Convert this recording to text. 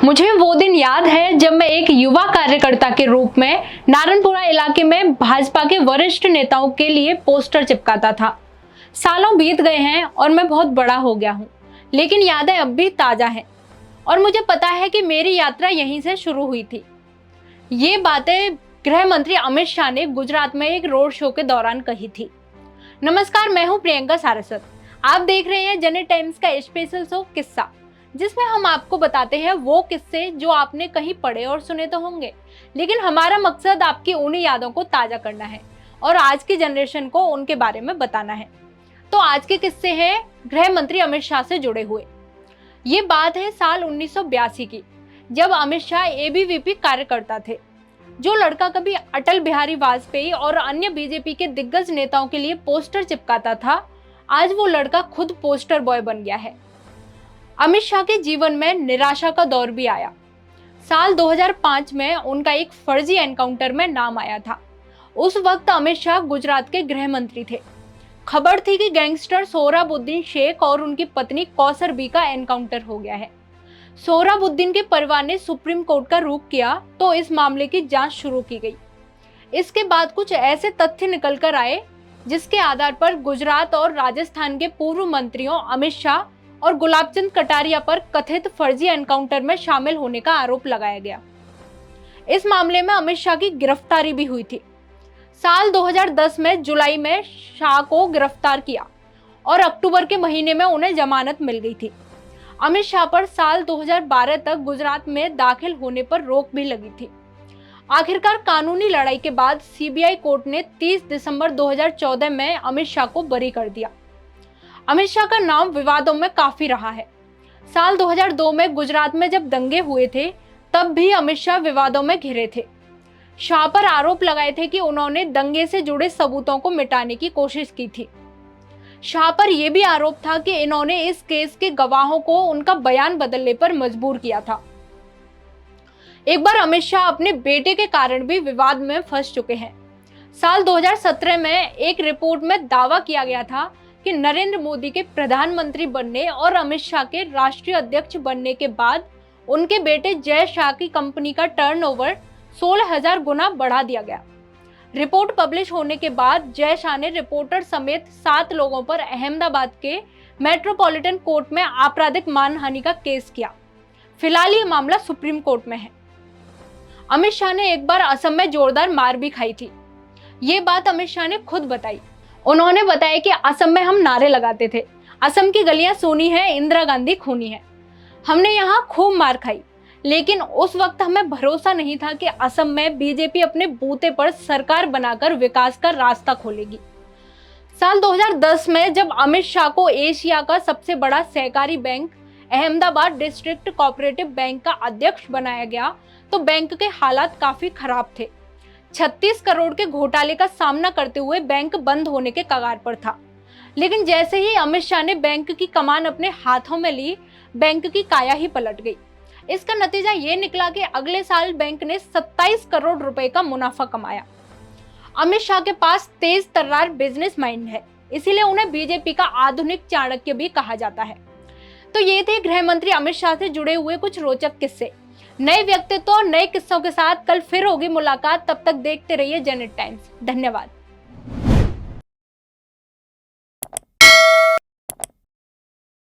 मुझे वो दिन याद है जब मैं एक युवा कार्यकर्ता के रूप में नारायणपुरा इलाके में भाजपा के वरिष्ठ नेताओं के लिए पोस्टर चिपकाता था। सालों बीत गए हैं और मैं बहुत बड़ा हो गया हूँ, लेकिन यादें अब भी ताजा हैं और मुझे पता है कि मेरी यात्रा यहीं से शुरू हुई थी। ये बातें गृह मंत्री अमित शाह ने गुजरात में एक रोड शो के दौरान कही थी। नमस्कार, मैं हूँ प्रियंका सारस्वत। आप देख रहे हैं जनहित टाइम्स का स्पेशल शो किस्सा, जिसमें हम आपको बताते हैं वो किस्से जो आपने कहीं पढ़े और सुने तो होंगे, लेकिन हमारा मकसद आपकी उन्हीं यादों को ताजा करना है और आज की जनरेशन को उनके बारे में बताना है। तो आज के किस्से हैं गृह मंत्री अमित शाह से जुड़े हुए। ये बात है साल 1982 की, जब अमित शाह एबीवीपी कार्यकर्ता थे। जो लड़का कभी अटल बिहारी वाजपेयी और अन्य बीजेपी के दिग्गज नेताओं के लिए पोस्टर चिपकाता था, आज वो लड़का खुद पोस्टर बॉय बन गया है। अमित शाह के जीवन में निराशा का दौर भी आया। साल 2005 में उनका एक फर्जी एनकाउंटर में नाम आया था। उस वक्त अमित शाह गुजरात के गृह मंत्री थे। खबर थी कि गैंगस्टर सोहराबुद्दीन शेख और उनकी पत्नी कौसर बी का एनकाउंटर हो गया है। सोहराबुद्दीन के परिवार ने सुप्रीम कोर्ट का रुख किया तो इस मामले की जांच शुरू की गई। इसके बाद कुछ ऐसे तथ्य निकल कर आए जिसके आधार पर गुजरात और राजस्थान के पूर्व मंत्रियों अमित शाह और गुलाबचंद कटारिया पर कथित फर्जी एनकाउंटर में शामिल होने का आरोप लगाया गया। इस मामले में अमित शाह की गिरफ्तारी भी हुई थी। साल 2010 में जुलाई में शाह को गिरफ्तार किया और अक्टूबर के महीने में उन्हें जमानत मिल गई थी। अमित शाह पर साल 2012 तक गुजरात में दाखिल होने पर रोक भी लगी थी। आखिरकार कानूनी लड़ाई के बाद सीबीआई कोर्ट ने 30 दिसंबर 2014 में अमित शाह को बरी कर दिया। अमित शाह का नाम विवादों में काफी रहा है। साल 2002 में गुजरात में जब दंगे हुए थे, तब भी अमित शाह विवादों में घिरे थे। शाह पर आरोप लगाए थे कि उन्होंने दंगे से जुड़े सबूतों को मिटाने की कोशिश की थी। शाह पर यह भी आरोप था कि इन्होंने इस केस के गवाहों को उनका बयान बदलने पर मजबूर किया था। एक बार अमित शाह अपने बेटे के कारण भी विवाद में फंस चुके हैं। साल 2017 में एक रिपोर्ट में दावा किया गया था कि नरेंद्र मोदी के प्रधानमंत्री बनने और अमित शाह के राष्ट्रीय अध्यक्ष बनने के बाद उनके बेटे जय शाह की कंपनी का टर्नओवर 16,000 गुना बढ़ा दिया गया। रिपोर्ट पब्लिश होने के बाद जय शाह ने रिपोर्टर समेत 7 लोगों पर अहमदाबाद के मेट्रोपॉलिटन कोर्ट में आपराधिक मानहानि का केस किया। फिलहाल ये मामला सुप्रीम कोर्ट में है। अमित शाह ने एक बार असम में जोरदार मार भी खाई थी। ये बात अमित शाह ने खुद बताई। उन्होंने बताया कि असम में हम नारे लगाते थे, असम की गलियां सूनी है, इंदिरा गांधी खूनी है। हमने यहाँ खूब मार खाई, लेकिन उस वक्त हमें भरोसा नहीं था कि असम में बीजेपी अपने बूते पर सरकार बनाकर विकास का रास्ता खोलेगी। साल 2010 में जब अमित शाह को एशिया का सबसे बड़ा सहकारी bank Ahmedabad district cooperative bank का अध्यक्ष बनाया गया, तो बैंक के हालात काफी खराब थे। 36 करोड़ के घोटाले का सामना करते हुए बैंक बंद होने के कगार पर था। लेकिन जैसे ही अमित शाह ने बैंक की कमान अपने हाथों में ली, बैंक की काया ही पलट गई। इसका नतीजा ये निकला कि अगले साल बैंक ने 27 करोड़ रुपए का मुनाफा कमाया। अमित शाह के पास तेज तर्रार बिजनेस माइंड है, इसीलिए उन्हें बीजेपी का आधुनिक चाणक्य भी कहा जाता है। तो ये थे गृह मंत्री अमित शाह से जुड़े हुए कुछ रोचक किस्से। नए व्यक्तित्व और नए किस्सों के साथ कल फिर होगी मुलाकात। तब तक देखते रहिए जनहित टाइम्स। धन्यवाद।